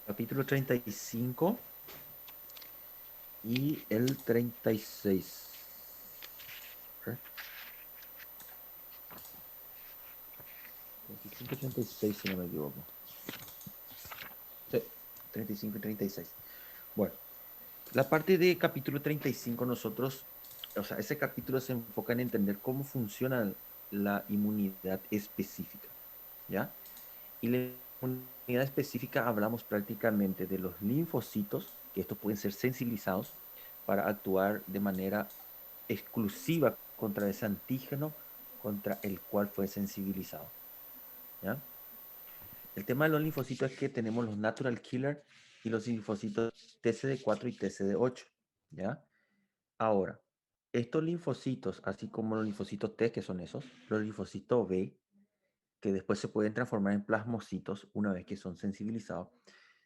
capítulo 35 y el 36. ¿Ok? 35 y 36, si no me equivoco. Sí, 35 y 36. Bueno, la parte de capítulo 35 nosotros, o sea, ese capítulo se enfoca en entender cómo funciona la inmunidad específica, ¿ya? Y la inmunidad específica hablamos prácticamente de los linfocitos, que estos pueden ser sensibilizados para actuar de manera exclusiva contra ese antígeno contra el cual fue sensibilizado, ¿ya? El tema de los linfocitos es que tenemos los natural killer y los linfocitos TCD4 y TCD8, ¿ya? Ahora, estos linfocitos, así como los linfocitos T, que son esos, los linfocitos B, que después se pueden transformar en plasmocitos una vez que son sensibilizados,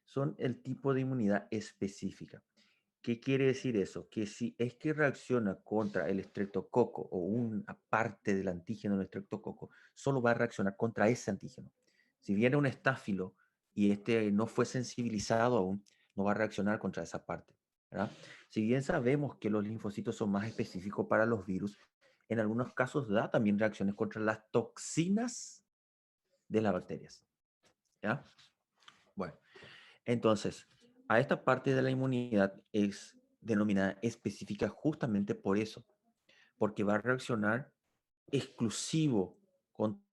son el tipo de inmunidad específica. ¿Qué quiere decir eso? Que si es que reacciona contra el estreptococo o una parte del antígeno del estreptococo, solo va a reaccionar contra ese antígeno. Si viene un estáfilo y este no fue sensibilizado aún, no va a reaccionar contra esa parte, ¿verdad? Si bien sabemos que los linfocitos son más específicos para los virus, en algunos casos da también reacciones contra las toxinas de las bacterias, ¿ya? Bueno, entonces, a esta parte de la inmunidad es denominada específica justamente por eso, porque va a reaccionar exclusivo con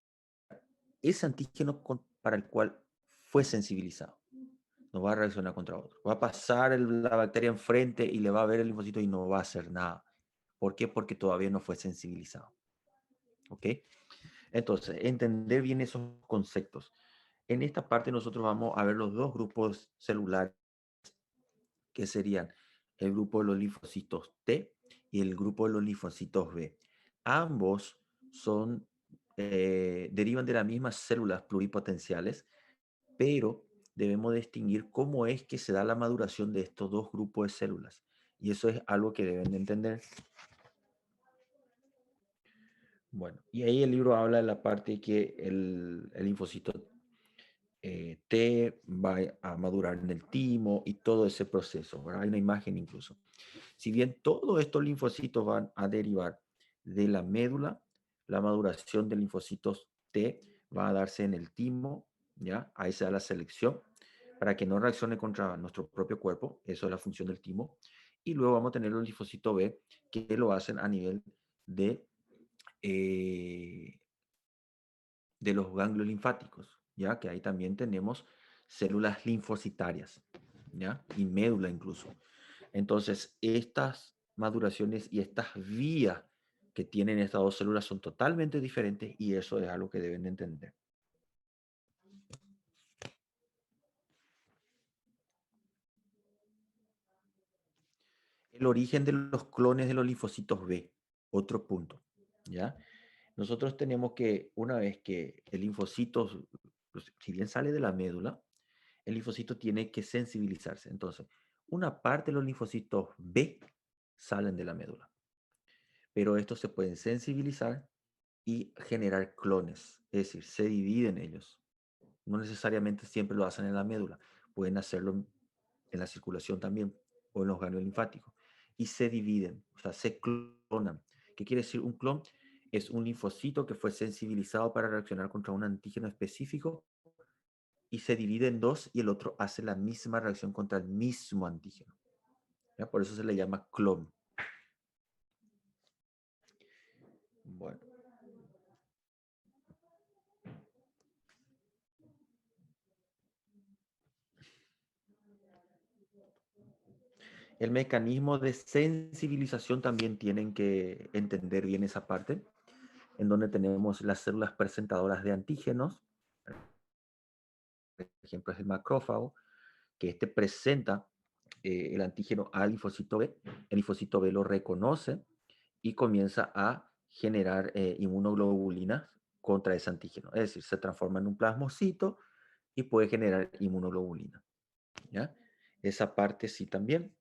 ese antígeno para el cual fue sensibilizado. No va a reaccionar contra otro. Va a pasar la bacteria enfrente y le va a ver el linfocito y no va a hacer nada. ¿Por qué? Porque todavía no fue sensibilizado. ¿Ok? Entonces, entender bien esos conceptos. En esta parte nosotros vamos a ver los dos grupos celulares que serían el grupo de los linfocitos T y el grupo de los linfocitos B. Ambos son, derivan de las mismas células pluripotenciales, pero debemos distinguir cómo es que se da la maduración de estos dos grupos de células. Y eso es algo que deben de entender. Bueno, y ahí el libro habla de la parte que el linfocito T va a madurar en el timo y todo ese proceso, ¿verdad? Hay una imagen incluso. Si bien todos estos linfocitos van a derivar de la médula, la maduración de linfocitos T va a darse en el timo, ¿ya? Ahí se da la selección para que no reaccione contra nuestro propio cuerpo, eso es la función del timo, y luego vamos a tener los linfocitos B que lo hacen a nivel de, eh, de los ganglios linfáticos, ¿ya? Que ahí también tenemos células linfocitarias, ¿ya? Y médula incluso. Entonces, estas maduraciones y estas vías que tienen estas dos células son totalmente diferentes y eso es algo que deben de entender. El origen de los clones de los linfocitos B, otro punto, ¿ya? Nosotros tenemos que, una vez que el linfocito, pues, si bien sale de la médula, el linfocito tiene que sensibilizarse. Entonces, una parte de los linfocitos B salen de la médula, pero estos se pueden sensibilizar y generar clones, es decir, se dividen ellos. No necesariamente siempre lo hacen en la médula, pueden hacerlo en la circulación también o en los ganglios linfáticos. Y se dividen, o sea, se clonan. ¿Qué quiere decir un clon? Es un linfocito que fue sensibilizado para reaccionar contra un antígeno específico y se divide en dos y el otro hace la misma reacción contra el mismo antígeno. ¿Ya? Por eso se le llama clon. Bueno, el mecanismo de sensibilización también tienen que entender bien esa parte, en donde tenemos las células presentadoras de antígenos, por ejemplo es el macrófago, que este presenta el antígeno al linfocito B, el linfocito B lo reconoce y comienza a generar inmunoglobulinas contra ese antígeno, es decir, se transforma en un plasmocito y puede generar inmunoglobulina, ¿ya? Esa parte sí también.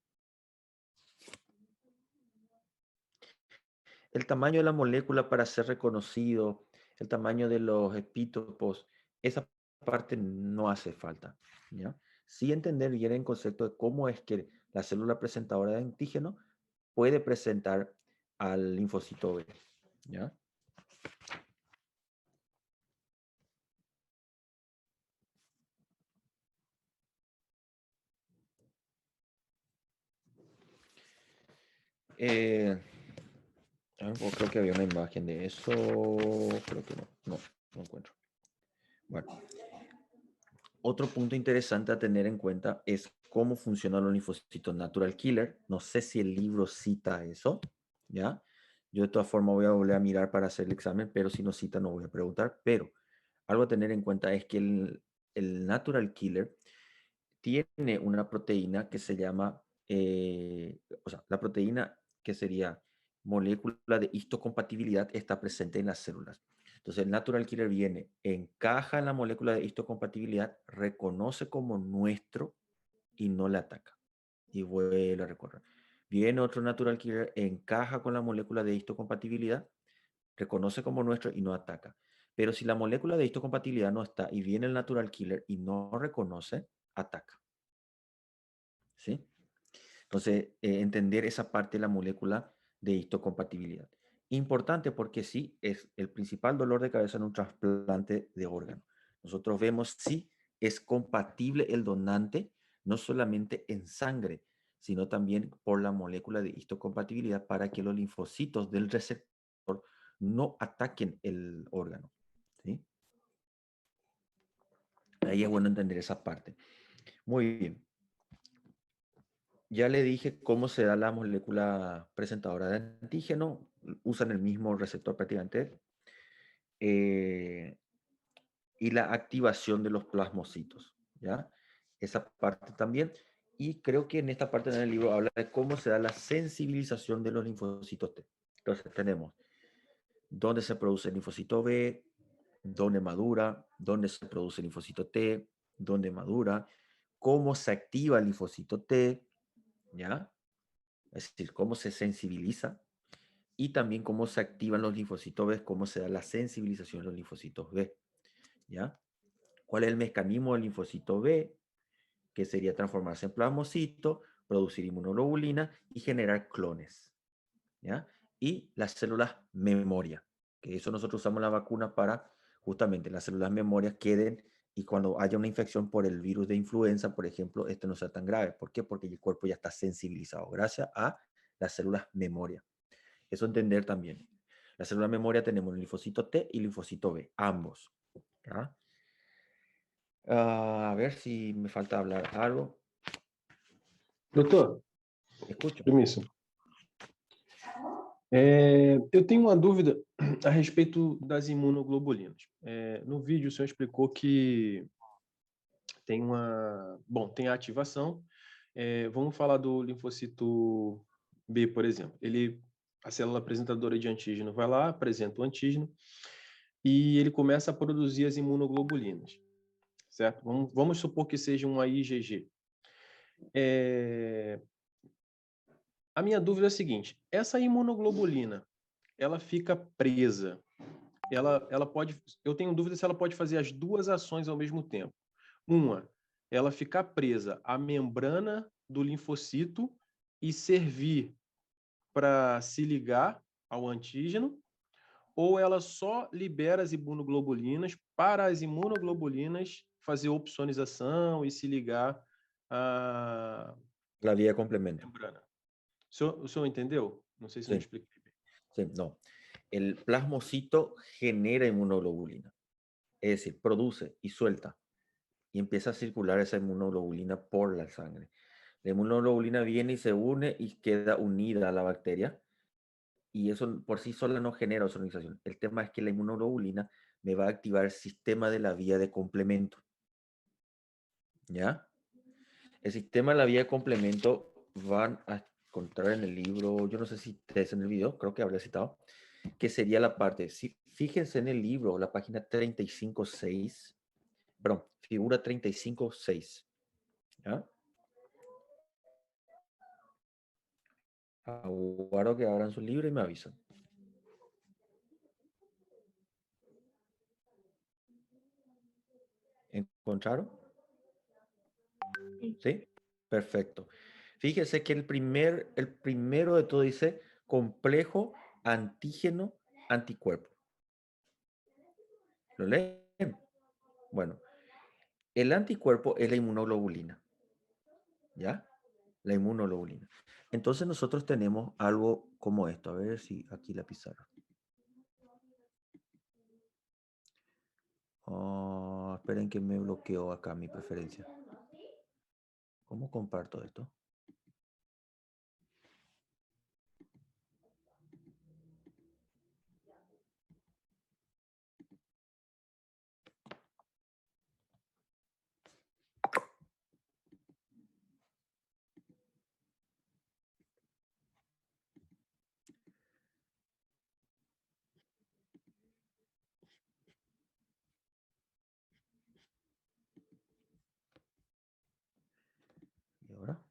El tamaño de la molécula para ser reconocido, el tamaño de los epítopos, esa parte no hace falta, ¿ya? sí entender bien el concepto de cómo es que la célula presentadora de antígeno puede presentar al linfocito B, ¿ya? Eh, creo que había una imagen de eso, creo que no encuentro. Bueno, otro punto interesante a tener en cuenta es cómo funcionan los linfocitos natural killer. No sé si el libro cita eso, ¿ya? Yo de todas formas voy a volver a mirar para hacer el examen, pero si no cita no voy a preguntar. Pero algo a tener en cuenta es que el natural killer tiene una proteína que se llama, o sea, la proteína que sería molécula de histocompatibilidad está presente en las células. Entonces el natural killer viene, encaja en la molécula de histocompatibilidad, reconoce como nuestro y no le ataca. Y vuelve a recorrer. Viene otro natural killer, encaja con la molécula de histocompatibilidad, reconoce como nuestro y no ataca. Pero si la molécula de histocompatibilidad no está y viene el natural killer y no reconoce, ataca. ¿Sí? Entonces, entender esa parte de la molécula de histocompatibilidad. Importante porque sí, es el principal dolor de cabeza en un trasplante de órgano. Nosotros vemos si es compatible el donante, no solamente en sangre, sino también por la molécula de histocompatibilidad para que los linfocitos del receptor no ataquen el órgano. ¿Sí? Ahí es bueno entender esa parte. Muy bien. Ya le dije cómo se da la molécula presentadora de antígeno. Usan el mismo receptor prácticamente. eh, y la activación de los plasmocitos, ¿ya? Esa parte también. Y creo que en esta parte del libro habla de cómo se da la sensibilización de los linfocitos T. Entonces tenemos dónde se produce el linfocito B, dónde madura, dónde se produce el linfocito T, dónde madura, cómo se activa el linfocito T, ¿ya? Es decir, cómo se sensibiliza y también cómo se activan los linfocitos B, cómo se da la sensibilización de los linfocitos B, ¿ya? ¿Cuál es el mecanismo del linfocito B? Que sería transformarse en plasmocito, producir inmunoglobulina y generar clones, ¿ya? Y las células memoria, que eso nosotros usamos la vacuna para justamente las células memoria queden y cuando haya una infección por el virus de influenza, por ejemplo, esto no sea tan grave. ¿Por qué? Porque el cuerpo ya está sensibilizado gracias a las células memoria. Eso entender también. La célula memoria tenemos el linfocito T y linfocito B, ambos. ¿Ya? A ver si me falta hablar algo. Doutor, Escucho. permisso. Eu tenho uma dúvida a respeito das imunoglobulinas. No vídeo, o senhor explicou que tem tem a ativação. Vamos falar do linfocito B, por exemplo. A célula apresentadora de antígeno vai lá, apresenta o antígeno e ele começa a produzir as imunoglobulinas, certo? Vamos supor que seja uma IgG. A minha dúvida é a seguinte: essa imunoglobulina, ela fica presa? Ela pode. Eu tenho dúvida se ela pode fazer as duas ações ao mesmo tempo. Uma, ela ficar presa à membrana do linfocito e servir para se ligar ao antígeno, ou ela só libera as imunoglobulinas para as imunoglobulinas fazer opsonização e se ligar à La vía de complemento. membrana. O senhor entendeu? Não sei se eu me Sí, expliquei bem. sí, no. El plasmocito genera inmunoglobulina, es decir, produce y suelta y empieza a circular esa inmunoglobulina por la sangre. La inmunoglobulina viene y se une y queda unida a la bacteria y eso por sí sola no genera ozonización. El tema es que la inmunoglobulina me va a activar el sistema de la vía de complemento, ¿ya? El sistema de la vía de complemento van a encontrar en el libro, yo no sé si te es en el video, creo que habría citado, que sería la parte, si, fíjense en el libro, la página 35.6, perdón, figura 35.6, ¿ya? Aguardo que abran su libro y me avisan. ¿Encontraron? ¿Sí? Perfecto. Fíjese que el primero de todo dice complejo antígeno anticuerpo. ¿Lo leen? Bueno, el anticuerpo es la inmunoglobulina, ¿ya? La inmunoglobulina. Entonces nosotros tenemos algo como esto. A ver si aquí la pizarra. Oh, esperen que me bloqueó acá mi preferencia. ¿Cómo comparto esto? ¿Y ahora?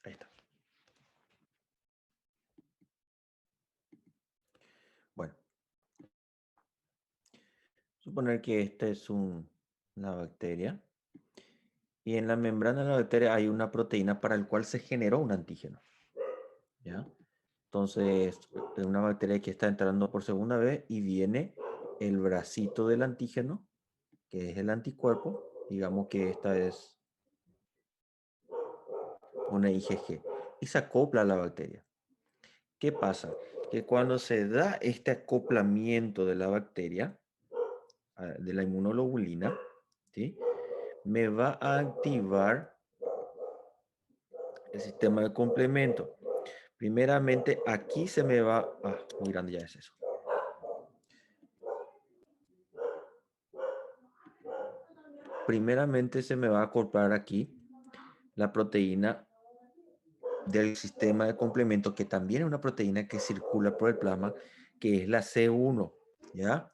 Ahí está. Bueno, suponer que esta es una bacteria y en la membrana de la bacteria hay una proteína para el cual se generó un antígeno, ¿ya? Entonces, es una bacteria que está entrando por segunda vez y viene el bracito del antígeno, que es el anticuerpo. Digamos que esta es una IgG y se acopla a la bacteria. ¿Qué pasa? Que cuando se da este acoplamiento de la bacteria, de la inmunoglobulina, ¿sí? Me va a activar el sistema de complemento. Primeramente, aquí se me va... Ah, muy grande ya es eso. Primeramente se me va a acoplar aquí la proteína del sistema de complemento, que también es una proteína que circula por el plasma, que es la C1, ¿ya?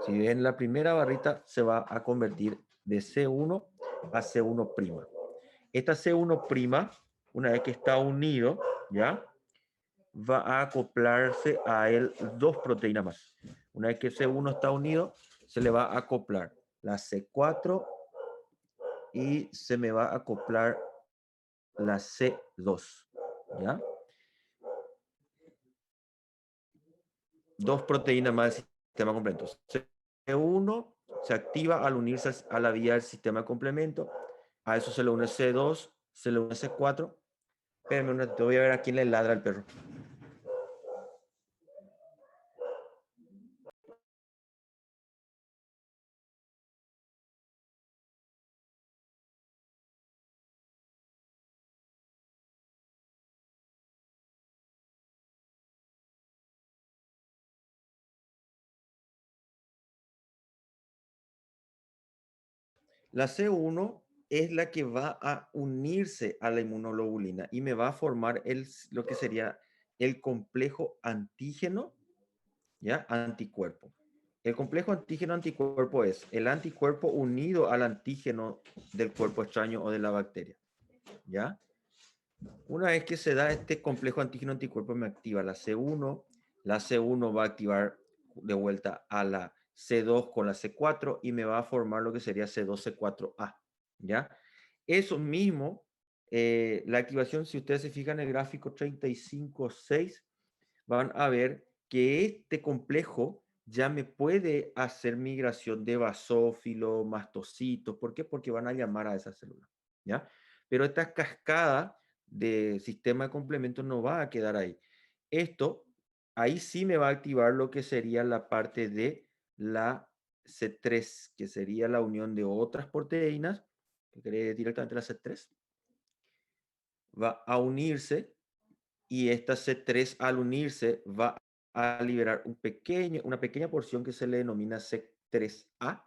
Si ven la primera barrita, se va a convertir de C1 a C1'. Esta C1', una vez que está unido, ¿ya? Va a acoplarse a él dos proteínas más. Una vez que C1 está unido, se le va a acoplar la C4 y se me va a acoplar la C2, ¿ya? Dos proteínas más del sistema complemento. C1 se activa al unirse a la vía del sistema de complemento. A eso se le une C2, se le une C4. Espérame, te voy a ver a quién le ladra el perro. La C1 es la que va a unirse a la inmunoglobulina y me va a formar lo que sería el complejo antígeno, ¿ya? Anticuerpo. El complejo antígeno-anticuerpo es el anticuerpo unido al antígeno del cuerpo extraño o de la bacteria, ¿ya? Una vez que se da este complejo antígeno-anticuerpo, me activa la C1. La C1 va a activar de vuelta a la C2 con la C4 y me va a formar lo que sería C2C4A, ¿ya? Eso mismo, la activación, si ustedes se fijan en el gráfico 35.6, van a ver que este complejo ya me puede hacer migración de basófilo, mastocitos. ¿Por qué? Porque van a llamar a esa célula, ¿ya? Pero esta cascada de sistema de complemento no va a quedar ahí. Esto, ahí sí me va a activar lo que sería la parte de la C3, que sería la unión de otras proteínas, que cree directamente la C3, va a unirse y esta C3 al unirse va a liberar una pequeña porción que se le denomina C3A.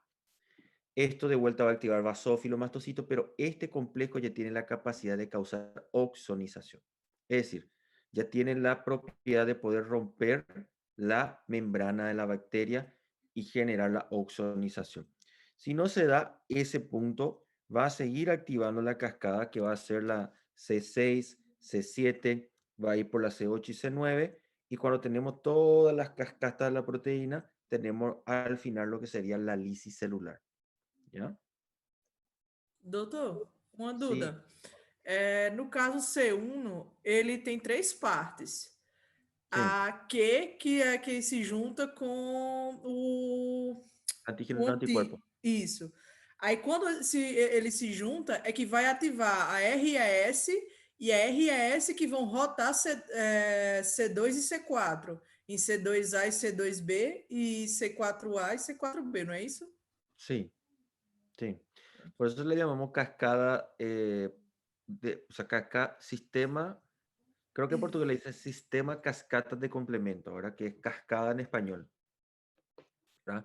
Esto de vuelta va a activar basófilo, mastocito, pero este complejo ya tiene la capacidad de causar oxonización. Es decir, ya tiene la propiedad de poder romper la membrana de la bacteria y generar la oxonización. Si no se da ese punto, va a seguir activando la cascada que va a ser la C6, C7, va a ir por la C8 y C9 Y cuando tenemos todas las cascadas de la proteína, tenemos al final lo que sería la lisis celular. ¿Ya? Doutor, uma Sí, dúvida. No caso C1, ele tem três partes. sí. A Q, que é que se junta com o Antígeno anticuerpo. Isso. Aí, quando ele se junta, é que vai ativar a RAS e a RAS que vão rotar C2 e C4. Em C2A e C2B e C4A e C4B, não é isso? Sí, sí. Por eso le llamamos cascada, o sea, sistema, creo que en portugués le dicen sistema cascata de complemento, ¿verdad? Que es cascada en español, ¿verdad?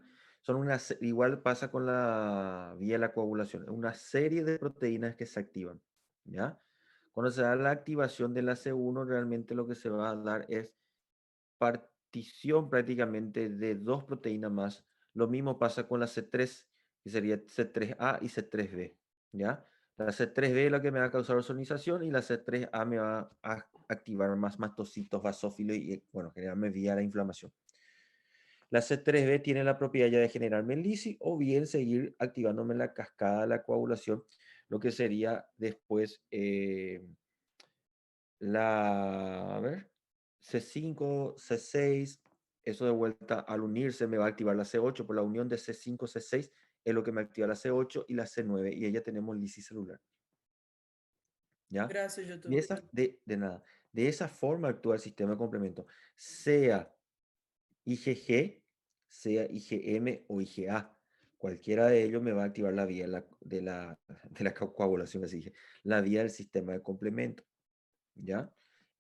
Igual pasa con la vía de la coagulación, es una serie de proteínas que se activan, ¿ya? Cuando se da la activación de la C1, realmente lo que se va a dar es partición prácticamente de dos proteínas más. Lo mismo pasa con la C3, que sería C3A y C3B, ¿ya? La C3B es la que me va a causar ozonización y la C3A me va a activar más mastocitos, basófilos y, bueno, generarme vía la inflamación. La C3B tiene la propiedad ya de generarme lisis o bien seguir activándome la cascada de la coagulación, lo que sería después a ver, C5, C6, eso de vuelta al unirse me va a activar la C8, por la unión de C5, C6 es lo que me activa la C8 y la C9 y ahí ya tenemos lisis celular, ¿ya? Graças, doutor. De nada, de esa forma actúa el sistema de complemento, sea IgG, sea IgM o IgA. Cualquiera de ellos me va a activar la vía de la coagulación, así dije, la vía del sistema de complemento. ¿Ya?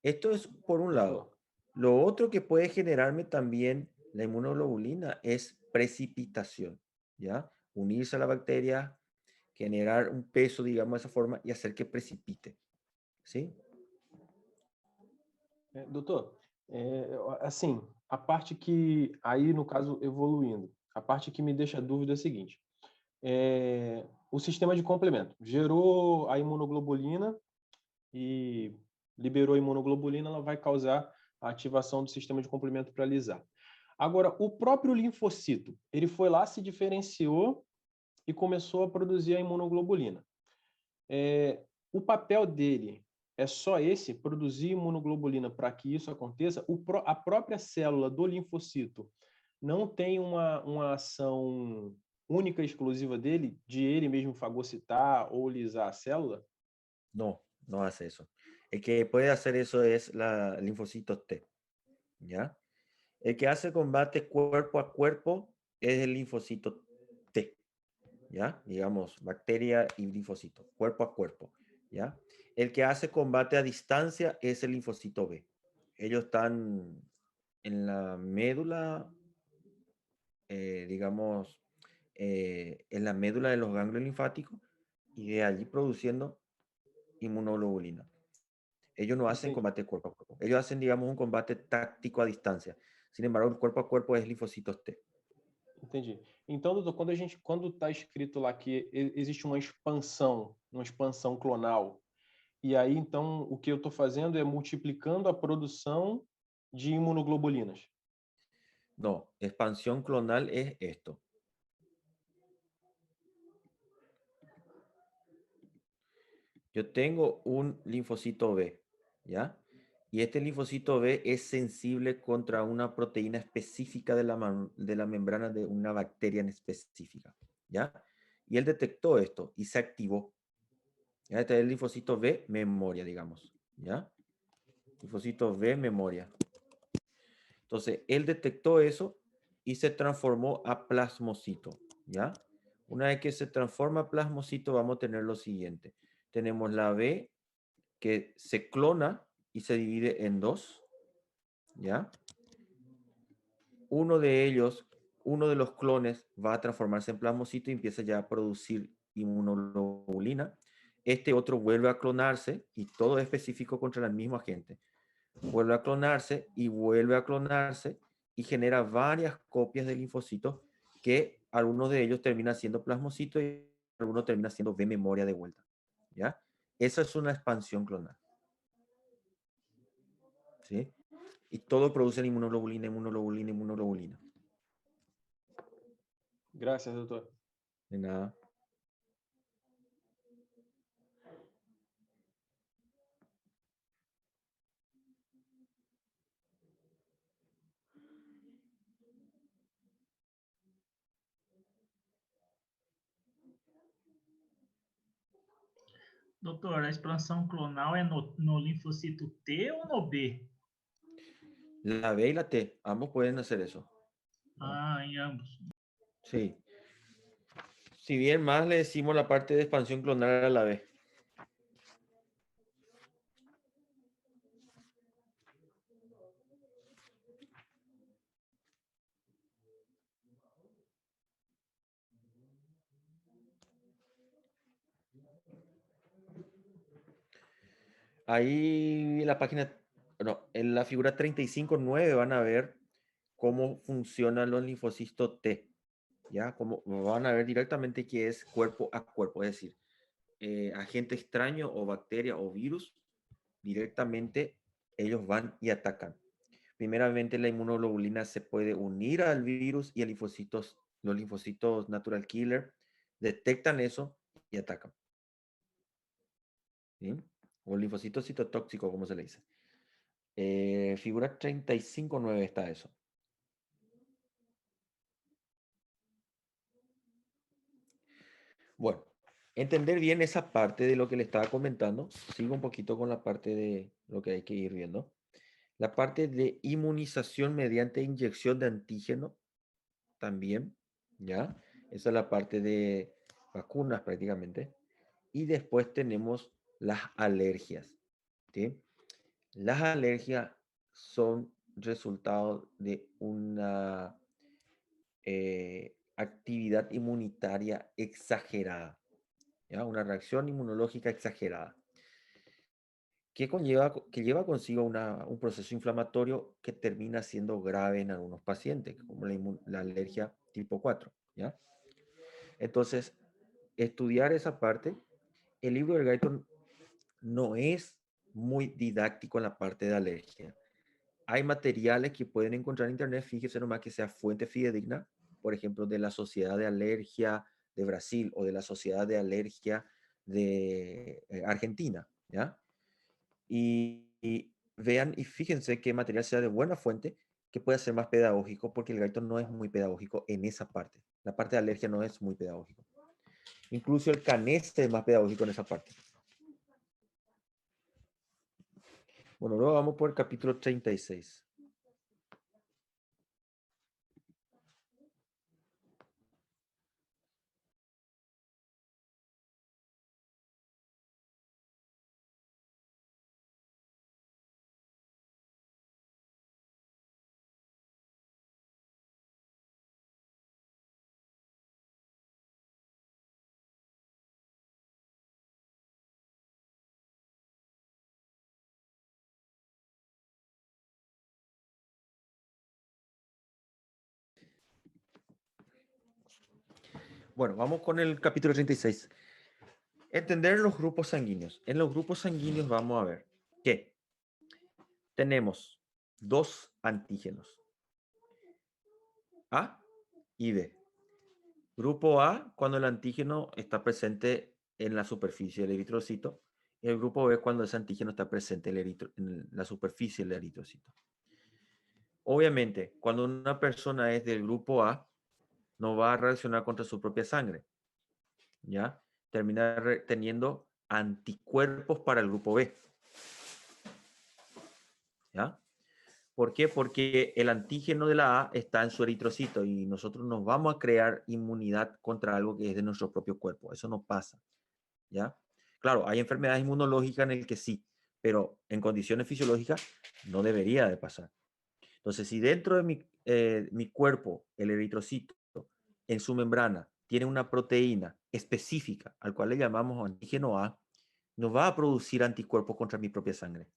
Esto es por un lado. Doutor, Lo otro que puede generarme también la inmunoglobulina es precipitación, ¿ya? Unirse a la bacteria, generar un peso, digamos, de esa forma y hacer que precipite, ¿sí? doutor, assim, a parte que, aí no caso, evoluindo, a parte que me deixa dúvida é a seguinte, o sistema de complemento gerou a imunoglobulina e liberou a imunoglobulina, ela vai causar a ativação do sistema de complemento para lisar. Agora, o próprio linfocito, ele foi lá, se diferenciou e começou a produzir a imunoglobulina. O papel dele é só esse, produzir imunoglobulina para que isso aconteça? A própria célula do linfocito não tem uma ação única e exclusiva dele, de ele mesmo fagocitar ou lisar a célula? No, no hace eso. El que puede hacer eso es el linfocito T, ¿ya? El que hace combate cuerpo a cuerpo es el linfocito T, ¿ya? Digamos, bacteria y linfocito, cuerpo a cuerpo, ¿ya? El que hace combate a distancia es el linfocito B. Ellos están en la médula, digamos, en la médula de los ganglios linfáticos y de allí produciendo inmunoglobulina. Ellos no hacen Entendi. combate cuerpo a cuerpo. Ellos hacen, digamos, un combate táctico a distancia. Sin embargo, el cuerpo a cuerpo es linfocitos T. Entendi. Então, doutor, quando está escrito lá que existe uma expansão clonal, e aí então o que eu estou fazendo é multiplicando a produção de imunoglobulinas. No, expansión clonal es esto. Yo tengo un linfocito B, ¿ya? Y este linfocito B es sensible contra una proteína específica de la membrana de una bacteria en específica, ¿ya? Y él detectó esto y se activó. ¿Ya? Este es el linfocito B memoria, digamos, ¿ya? Linfocito B memoria. Entonces, él detectó eso y se transformó a plasmocito, ¿ya? Una vez que se transforma a plasmocito, vamos a tener lo siguiente. Tenemos la B que se clona y se divide en dos, ¿ya? Uno de ellos, uno de los clones va a transformarse en plasmocito y empieza ya a producir inmunoglobulina. Este otro vuelve a clonarse y todo es específico contra el mismo agente. Vuelve a clonarse y vuelve a clonarse y genera varias copias del linfocito que algunos de ellos terminan siendo plasmocito y algunos terminan siendo B memoria de vuelta, ¿ya? Esa es una expansión clonal, ¿sí? Y todo producen inmunoglobulina, inmunoglobulina, inmunoglobulina. Gracias, doctor. De nada. Doutor, a expansão clonal é no linfocito T ou no B? La B y la T, ambos pueden hacer eso. Ah, em ambos. Sí. Si bien más le decimos la parte de expansión clonal a la B. Ahí en la página, no, en la figura 35.9 van a ver cómo funcionan los linfocitos T. ¿Ya? Como van a ver directamente que es cuerpo a cuerpo, es decir, agente extraño o bacteria o virus, directamente ellos van y atacan. Primeramente la inmunoglobulina se puede unir al virus y los linfocitos natural killer detectan eso y atacan. ¿Sí? O linfocito citotóxico, como se le dice. Figura 35.9 está eso. Bueno, entender bien esa parte de lo que le estaba comentando. Sigo un poquito con la parte de lo que hay que ir viendo. La parte de inmunización mediante inyección de antígeno también, ¿ya? Esa es la parte de vacunas prácticamente. Y después tenemos las alergias, ¿sí? Las alergias son resultado de una actividad inmunitaria exagerada, ¿ya? Una reacción inmunológica exagerada, que lleva consigo un proceso inflamatorio que termina siendo grave en algunos pacientes, como la alergia tipo 4, ¿ya? Entonces, estudiar esa parte, el libro del Guyton no es muy didáctico en la parte de alergia. Hay materiales que pueden encontrar en internet, fíjese nomás que sea fuente fidedigna, por ejemplo, de la Sociedad de Alergia de Brasil o de la Sociedad de Alergia de Argentina, ¿ya? Y vean y fíjense qué material sea de buena fuente que pueda ser más pedagógico, porque el Guyton no es muy pedagógico en esa parte. La parte de alergia no es muy pedagógico. Incluso el Caneste es más pedagógico en esa parte. Bueno, luego vamos por el capítulo 36. Bueno, vamos con el capítulo 36. Entender los grupos sanguíneos. En los grupos sanguíneos vamos a ver que tenemos dos antígenos, A y B. Grupo A, cuando el antígeno está presente en la superficie del eritrocito, y el grupo B, cuando ese antígeno está presente en la superficie del eritrocito. Obviamente, cuando una persona es del grupo A, no va a reaccionar contra su propia sangre, ¿ya? Termina teniendo anticuerpos para el grupo B, ¿ya? ¿Por qué? Porque el antígeno de la A está en su eritrocito y nosotros nos vamos a crear inmunidad contra algo que es de nuestro propio cuerpo. Eso no pasa, ¿ya? Claro, hay enfermedades inmunológicas en el que sí, pero en condiciones fisiológicas no debería de pasar. Entonces, si dentro de mi cuerpo, el eritrocito, en su membrana, tiene una proteína específica, al cual le llamamos antígeno A, no va a producir anticuerpos contra mi propia sangre.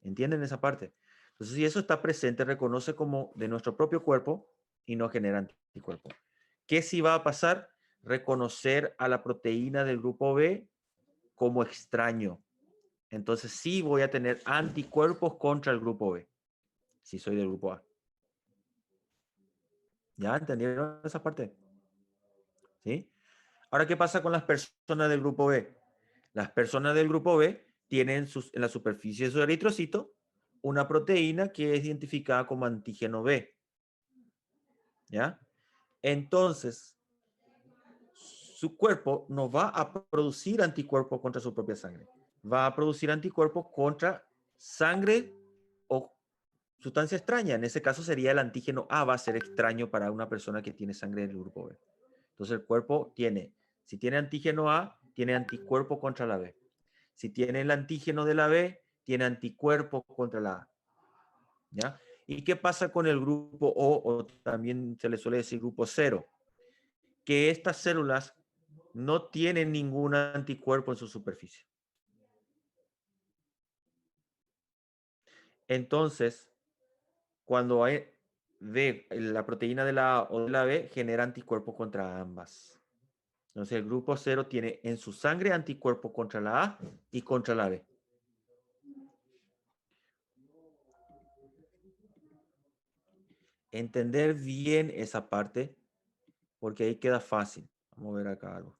¿Entienden esa parte? Entonces, si eso está presente, reconoce como de nuestro propio cuerpo y no genera anticuerpos. ¿Qué sí va a pasar? Reconocer a la proteína del grupo B como extraño. Entonces, sí voy a tener anticuerpos contra el grupo B. si soy del grupo A. ¿Ya entendieron esa parte? ¿Sí? Ahora, ¿qué pasa con las personas del grupo B? Las personas del grupo B tienen en la superficie de su eritrocito una proteína que es identificada como antígeno B. ¿Ya? Entonces, su cuerpo no va a producir anticuerpos contra su propia sangre. Va a producir anticuerpos contra sangre o sustancia extraña. En ese caso sería el antígeno A, va a ser extraño para una persona que tiene sangre del grupo B. Entonces el cuerpo tiene, si tiene antígeno A, tiene anticuerpo contra la B. Si tiene el antígeno de la B, tiene anticuerpo contra la A. ¿Ya? ¿Y qué pasa con el grupo O también se le suele decir grupo 0? Que estas células no tienen ningún anticuerpo en su superficie. Entonces, cuando ve la proteína de la A o de la B, genera anticuerpos contra ambas. Entonces, el grupo 0 tiene en su sangre anticuerpos contra la A y contra la B. Entender bien esa parte, porque ahí queda fácil. Vamos a ver acá algo.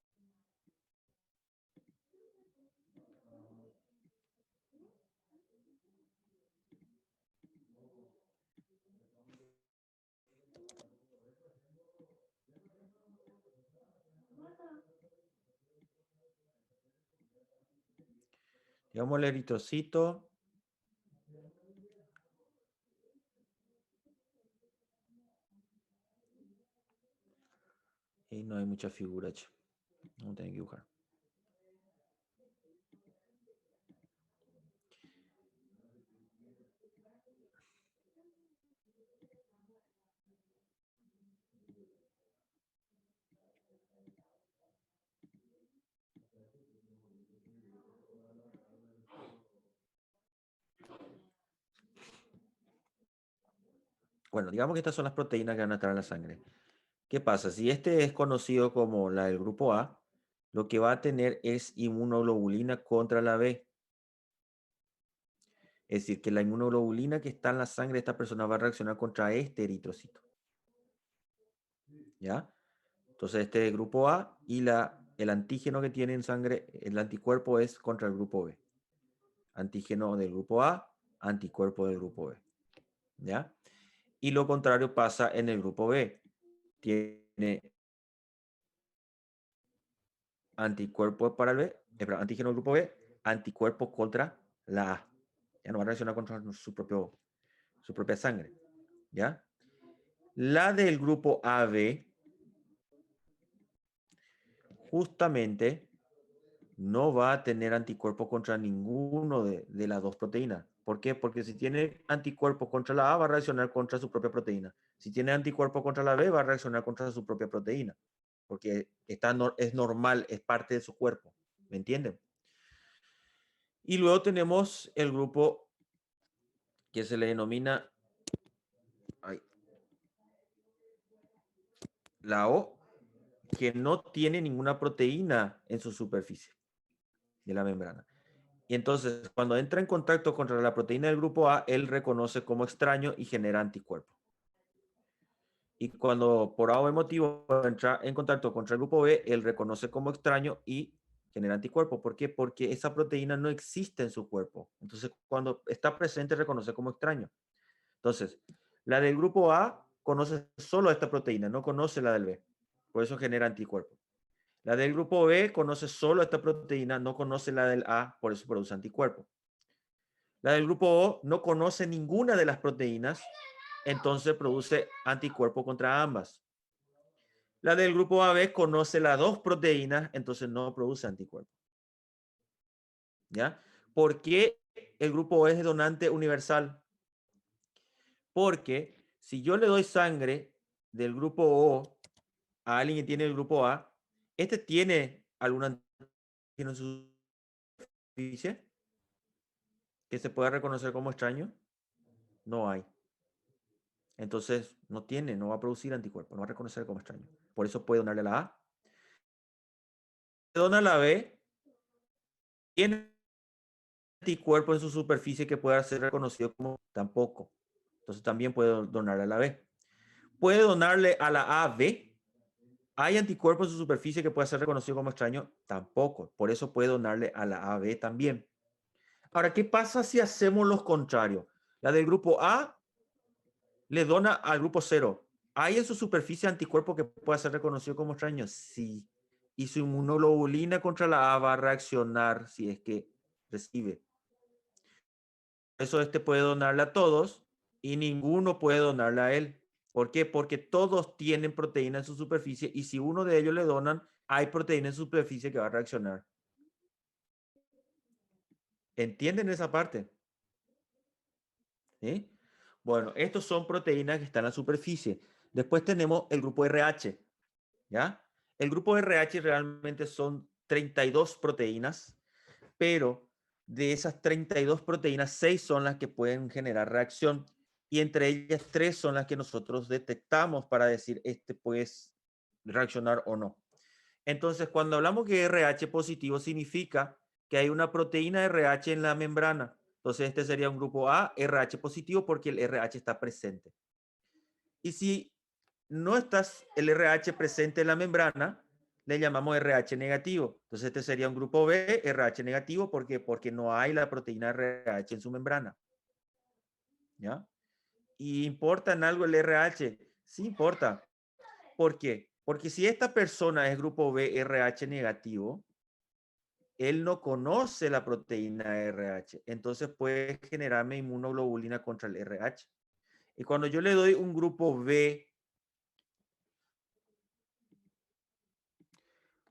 Digamos el eritrocito. Y no hay mucha figura, che. No tengo que dibujar. Bueno, digamos que estas son las proteínas que van a estar en la sangre. ¿Qué pasa? Si este es conocido como la del grupo A, lo que va a tener es inmunoglobulina contra la B. Es decir, que la inmunoglobulina que está en la sangre de esta persona va a reaccionar contra este eritrocito. ¿Ya? Entonces este es el grupo A y el antígeno que tiene en sangre, el anticuerpo es contra el grupo B. Antígeno del grupo A, anticuerpo del grupo B. ¿Ya? Y lo contrario pasa en el grupo B. Tiene anticuerpo para el B, antígeno del grupo B, anticuerpo contra la A. Ya no va a reaccionar contra su propia sangre. ¿Ya? La del grupo AB justamente no va a tener anticuerpo contra ninguno de las dos proteínas. ¿Por qué? Porque si tiene anticuerpo contra la A, va a reaccionar contra su propia proteína. Si tiene anticuerpo contra la B, va a reaccionar contra su propia proteína. Porque es normal, es parte de su cuerpo. ¿Me entienden? Y luego tenemos el grupo que se le denomina la O, que no tiene ninguna proteína en su superficie de la membrana. Y entonces, cuando entra en contacto contra la proteína del grupo A, él reconoce como extraño y genera anticuerpos. Y cuando por A o motivo entra en contacto contra el grupo B, él reconoce como extraño y genera anticuerpos. ¿Por qué? Porque esa proteína no existe en su cuerpo. Entonces, cuando está presente, reconoce como extraño. Entonces, la del grupo A conoce solo esta proteína, no conoce la del B. Por eso genera anticuerpos. La del grupo B conoce solo esta proteína, no conoce la del A, por eso produce anticuerpos. La del grupo O no conoce ninguna de las proteínas, entonces produce anticuerpo contra ambas. La del grupo AB conoce las dos proteínas, entonces no produce anticuerpo. ¿Ya? ¿Por qué el grupo O es donante universal? Porque si yo le doy sangre del grupo O a alguien que tiene el grupo A, ¿este tiene algún antígeno en su superficie que se pueda reconocer como extraño? No hay. Entonces, no va a producir anticuerpos, no va a reconocer como extraño. Por eso puede donarle la A. Dona la B, tiene anticuerpos en su superficie que pueda ser reconocido como tampoco. Entonces también puede donarle a la B. Puede donarle a la AB. ¿Hay anticuerpos en su superficie que pueda ser reconocido como extraño? Tampoco. Por eso puede donarle a la AB también. Ahora, ¿qué pasa si hacemos los contrarios? La del grupo A le dona al grupo 0. ¿Hay en su superficie anticuerpo que pueda ser reconocido como extraño? Sí. Y su inmunoglobulina contra la A va a reaccionar si es que recibe. Eso este puede donarle a todos y ninguno puede donarle a él. ¿Por qué? Porque todos tienen proteína en su superficie y si uno de ellos le donan, hay proteína en su superficie que va a reaccionar. ¿Entienden esa parte? ¿Sí? Bueno, estos son proteínas que están en la superficie. Después tenemos el grupo RH, ¿ya? El grupo RH realmente son 32 proteínas, pero de esas 32 proteínas, 6 son las que pueden generar reacción y entre ellas 3 son las que nosotros detectamos para decir este puede reaccionar o no. Entonces, cuando hablamos que RH positivo significa que hay una proteína RH en la membrana. Entonces, este sería un grupo A, RH positivo, porque el RH está presente. Y si no está el RH presente en la membrana, le llamamos RH negativo. Entonces, este sería un grupo B, RH negativo, porque no hay la proteína RH en su membrana. ¿Ya? ¿Y importa en algo el RH? Sí importa. ¿Por qué? Porque si esta persona es grupo B, RH negativo, él no conoce la proteína RH, entonces puede generarme inmunoglobulina contra el RH. Y cuando yo le doy un grupo B,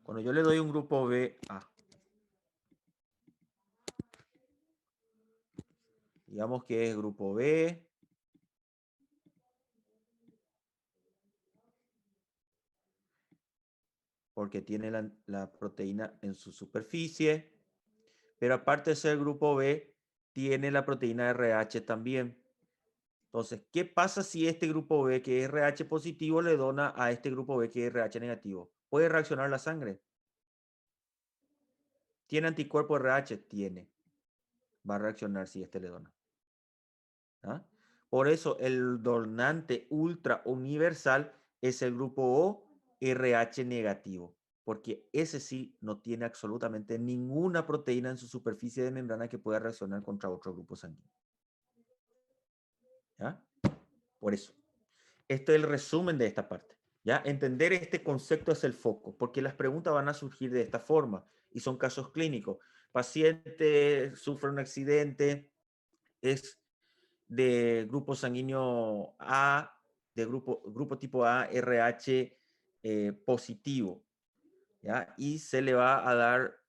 cuando yo le doy un grupo B, digamos que es grupo B, porque tiene la proteína en su superficie, pero aparte de ser grupo B, tiene la proteína RH también. Entonces, ¿qué pasa si este grupo B, que es RH positivo, le dona a este grupo B, que es RH negativo? ¿Puede reaccionar la sangre? ¿Tiene anticuerpo RH? Tiene. Va a reaccionar si este le dona. ¿Ah? Por eso el donante ultra universal es el grupo O RH negativo, porque ese sí no tiene absolutamente ninguna proteína en su superficie de membrana que pueda reaccionar contra otro grupo sanguíneo. ¿Ya? Por eso. Esto es el resumen de esta parte. ¿Ya? Entender este concepto es el foco, porque las preguntas van a surgir de esta forma y son casos clínicos. Paciente sufre un accidente, es de grupo sanguíneo A, de grupo tipo A, RH positivo, ¿ya? Y se le va a dar,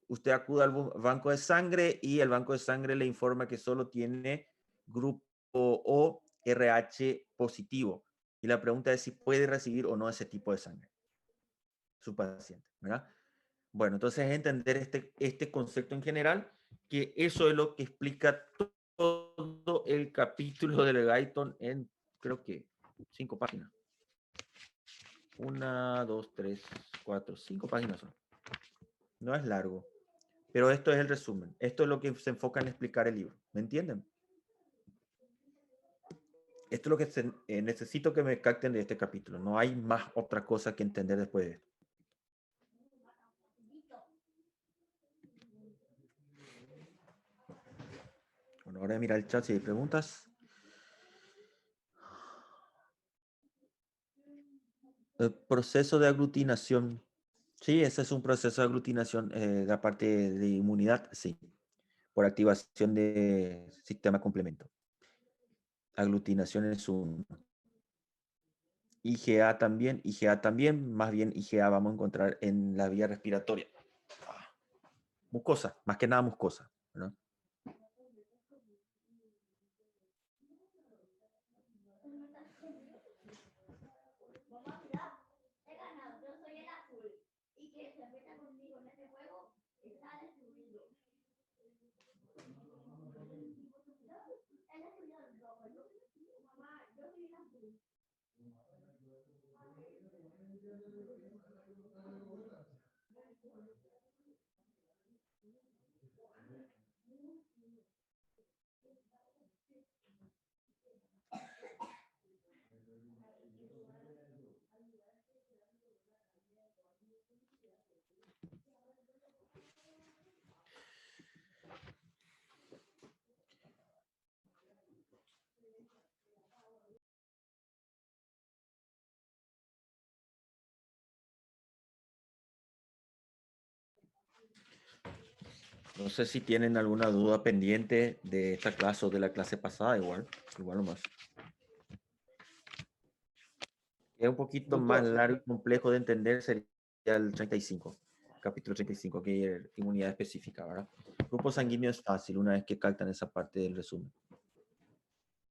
usted acude al banco de sangre y el banco de sangre le informa que solo tiene grupo O RH positivo. Y la pregunta es si puede recibir o no ese tipo de sangre, su paciente, ¿verdad? Bueno, entonces entender este concepto en general, que eso es lo que explica todo el capítulo del Guyton en, creo que, 5 páginas. 1, 2, 3, 4, 5 páginas son. No es largo, pero esto es el resumen. Esto es lo que se enfoca en explicar el libro. ¿Me entienden? Esto es lo que necesito que me capten de este capítulo. No hay más otra cosa que entender después de esto. Bueno, ahora mira el chat si hay preguntas. El proceso de aglutinación. Sí, ese es un proceso de aglutinación de la parte de inmunidad, sí, por activación de sistema complemento. Aglutinación es un IgA también, más bien IgA vamos a encontrar en la vía respiratoria. Mucosa, más que nada mucosa, ¿no? No sé si tienen alguna duda pendiente de esta clase o de la clase pasada, igual nomás. Es un poquito más Doutor, largo y complejo de entender, sería el 35, capítulo 35, que es inmunidad específica, ¿verdad? Grupo sanguíneo es fácil, una vez que captan esa parte del resumen.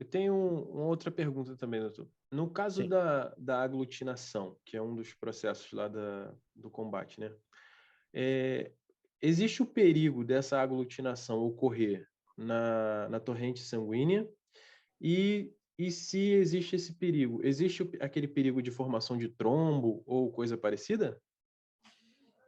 eu tenho uma outra pergunta também, doutor. No caso Sim. da aglutinação, que é um dos processos lá do combate, né? Existe o perigo dessa aglutinação ocorrer na torrente sanguínea e se existe esse perigo, existe aquele perigo de formação de trombo ou coisa parecida?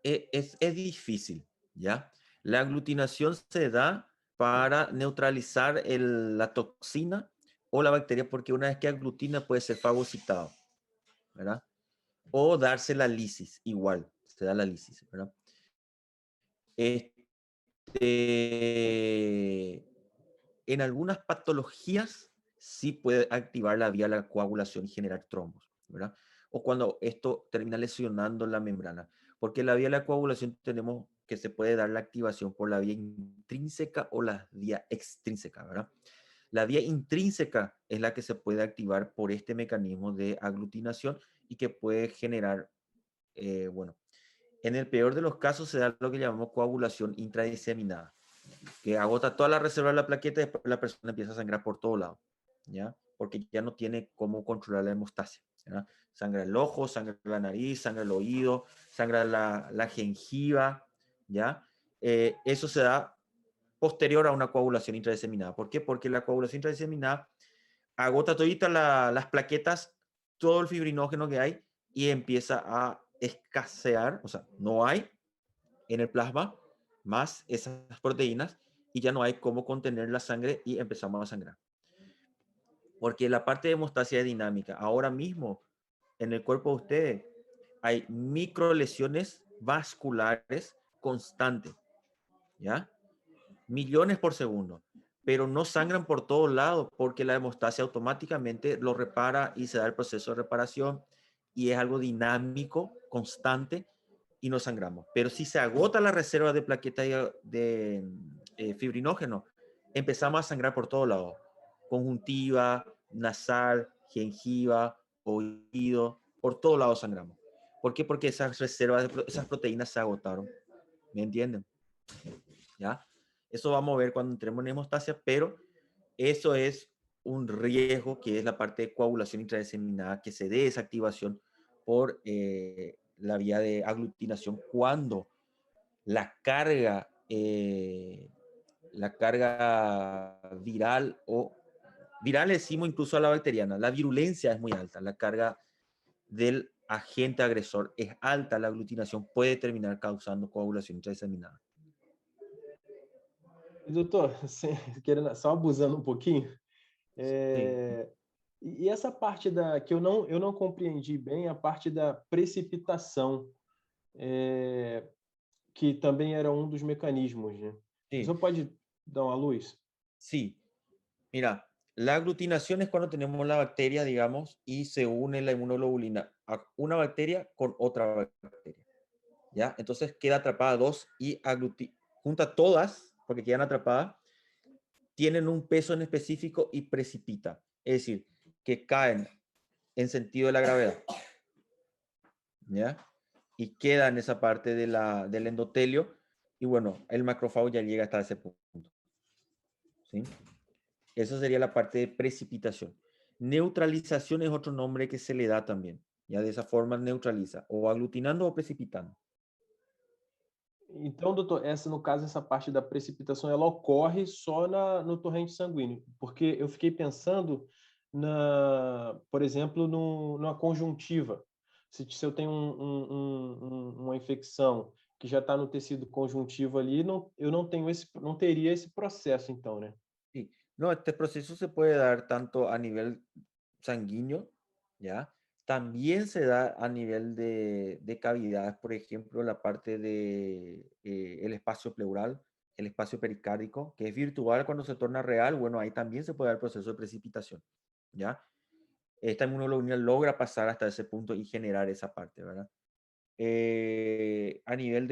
Es difícil, ¿ya? La aglutinación se da para neutralizar la toxina o la bacteria, porque una vez que aglutina puede ser fagocitado, ¿verdad? O darse la lisis, igual, se da la lisis, ¿verdad? En algunas patologías sí puede activar la vía de la coagulación y generar trombos, ¿verdad? O cuando esto termina lesionando la membrana. Porque la vía de la coagulación tenemos que se puede dar la activación por la vía intrínseca o la vía extrínseca, ¿verdad? La vía intrínseca es la que se puede activar por este mecanismo de aglutinación y que puede generar, bueno, en el peor de los casos se da lo que llamamos coagulación intradiseminada, que agota toda la reserva de la plaqueta y después la persona empieza a sangrar por todo lado, ¿ya? Porque ya no tiene cómo controlar la hemostasia, ¿ya? Sangra el ojo, sangra la nariz, sangra el oído, sangra la gengiva, ¿ya? Eso se da posterior a una coagulación intradiseminada. ¿Por qué? Porque la coagulación intradiseminada agota todita las plaquetas, todo el fibrinógeno que hay y empieza a escasear, o sea, no hay en el plasma más esas proteínas y ya no hay cómo contener la sangre y empezamos a sangrar. Porque la parte de hemostasia es dinámica. Ahora mismo, en el cuerpo de ustedes, hay micro lesiones vasculares constantes, ¿ya? Millones por segundo, pero no sangran por todos lados porque la hemostasia automáticamente lo repara y se da el proceso de reparación y es algo dinámico, constante y no sangramos. Pero si se agota la reserva de plaquetas de fibrinógeno, empezamos a sangrar por todos lados. Conjuntiva, nasal, gengiva, oído, por todos lados sangramos. ¿Por qué? Porque esas reservas, esas proteínas se agotaron. ¿Me entienden? ¿Ya? Eso vamos a ver cuando entremos en hemostasia, pero eso es un riesgo que es la parte de coagulación intradiseminada, que se dé esa activación por la vía de aglutinación cuando la carga viral o viral decimos incluso a la bacteriana, la virulencia es muy alta, la carga del agente agresor es alta, la aglutinación puede terminar causando coagulación intradiseminada. Doutor, querendo, só abusando um pouquinho, Sí. e essa parte que eu não compreendi bem, a parte da precipitação, que também era um dos mecanismos, né? Sí. O senhor pode dar uma luz? Sí, mira, la aglutinación es cuando tenemos la bacteria, digamos, y se une la inmunoglobulina a una bacteria con otra bacteria, ¿ya? Entonces queda atrapada dos y junta todas, porque quedan atrapadas, tienen un peso en específico y precipita, es decir, que caen en sentido de la gravedad, ¿ya? Y queda en esa parte del endotelio, y bueno, el macrófago ya llega hasta ese punto, ¿sí? Eso sería la parte de precipitación. Neutralización es otro nombre que se le da también. Ya de esa forma neutraliza, o aglutinando o precipitando. Então, doutor, no caso, essa parte da precipitação, ela ocorre só no torrente sanguíneo, porque eu fiquei pensando, por exemplo, numa conjuntiva. Se eu tenho uma infecção que já está no tecido conjuntivo ali, eu não teria esse processo, então, né? Sí. No, este proceso se puede dar tanto a nivel sanguíneo, ¿ya? También se da a nivel de cavidades, por ejemplo, la parte de el espacio pleural, el espacio pericárdico, que es virtual cuando se torna real, bueno, ahí también se puede dar el proceso de precipitación, ¿ya? Esta inmunoglobulina logra pasar hasta ese punto y generar esa parte, ¿verdad? A nivel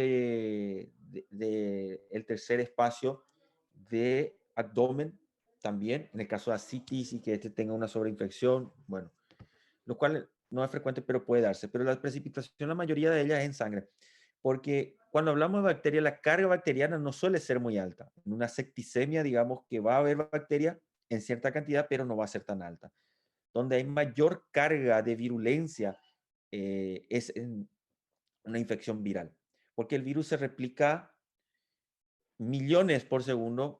el tercer espacio de abdomen también, en el caso de ascitis y que este tenga una sobreinfección, bueno, lo cual no es frecuente, pero puede darse. Pero la precipitación, la mayoría de ellas es en sangre, porque cuando hablamos de bacterias, la carga bacteriana no suele ser muy alta. En una septicemia, digamos que va a haber bacteria en cierta cantidad, pero no va a ser tan alta. Donde hay mayor carga de virulencia es en una infección viral, porque el virus se replica millones por segundo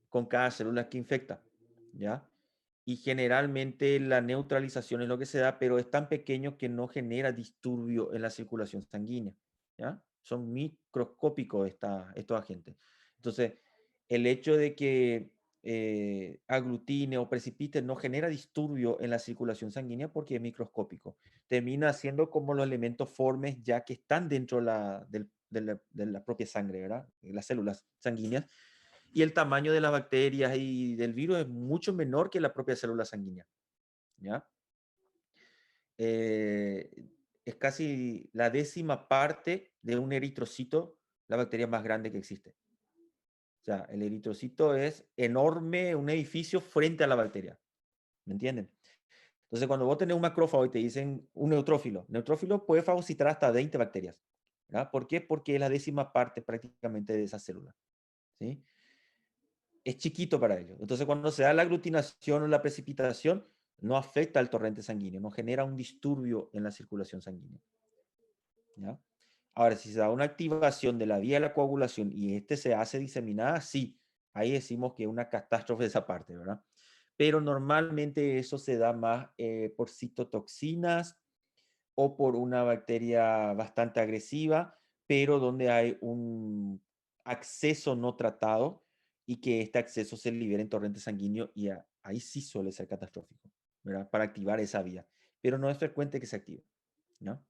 con cada célula que infecta, ¿ya? Y generalmente la neutralización es lo que se da, pero es tan pequeño que no genera disturbio en la circulación sanguínea, ¿ya? Son microscópicos estos agentes. Entonces, el hecho de que aglutine o precipite no genera disturbio en la circulación sanguínea porque es microscópico. Termina siendo como los elementos formes ya que están dentro de la propia sangre, ¿verdad? Las células sanguíneas. Y el tamaño de las bacterias y del virus es mucho menor que la propia célula sanguínea, ¿ya? Es casi la 10ª parte de un eritrocito, la bacteria más grande que existe. O sea, el eritrocito es enorme, un edificio frente a la bacteria. ¿Me entienden? Entonces, cuando vos tenés un macrófago y te dicen un neutrófilo puede fagocitar hasta 20 bacterias. ¿Verdad? ¿Por qué? Porque es la 10ª parte prácticamente de esa célula. ¿Sí? Es chiquito para ellos. Entonces, cuando se da la aglutinación o la precipitación, no afecta al torrente sanguíneo, no genera un disturbio en la circulación sanguínea. ¿Ya? Ahora, si se da una activación de la vía de la coagulación y se hace diseminada, sí, ahí decimos que es una catástrofe de esa parte, ¿verdad? Pero normalmente eso se da más por citotoxinas o por una bacteria bastante agresiva, pero donde hay un acceso no tratado y que este acceso se libera en torrente sanguíneo y ahí sí suele ser catastrófico, ¿verdad? Para activar esa vía, pero no es frecuente que se active, ¿no?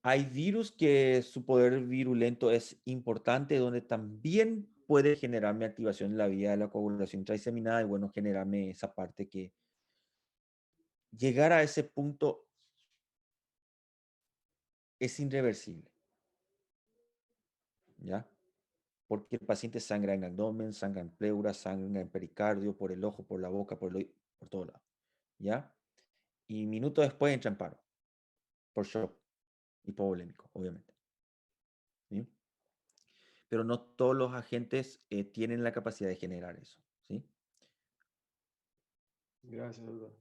Hay virus que su poder virulento es importante, donde también puede generarme activación en la vía de la coagulación intraseminada y bueno, generarme esa parte que llegar a ese punto es irreversible, ¿ya? Porque el paciente sangra en abdomen, sangra en pleura, sangra en pericardio, por el ojo, por la boca, por todo lado, ¿ya? Y minutos después entra en paro, por shock hipovolémico, obviamente, ¿sí? Pero no todos los agentes tienen la capacidad de generar eso, ¿sí? Gracias, doctor.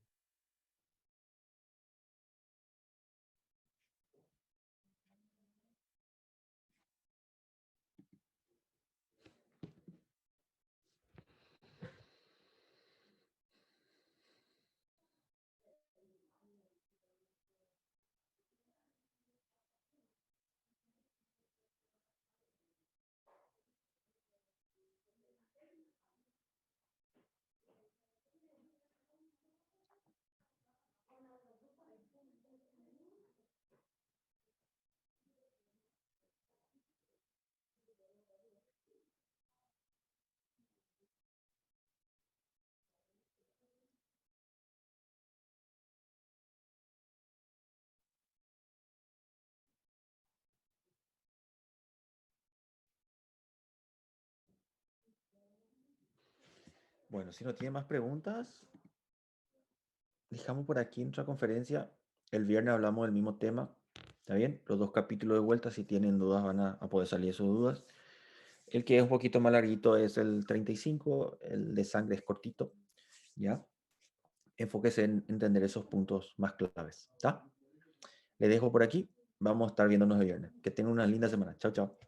Bueno, si no tiene más preguntas, dejamos por aquí nuestra conferencia. El viernes hablamos del mismo tema. ¿Está bien? Los 2 capítulos de vuelta, si tienen dudas, van a poder salir sus dudas. El que es un poquito más larguito es el 35, el de sangre es cortito, ¿ya? Enfóquese en entender esos puntos más claves, ¿está? Le dejo por aquí. Vamos a estar viéndonos el viernes. Que tengan una linda semana. Chao, chao.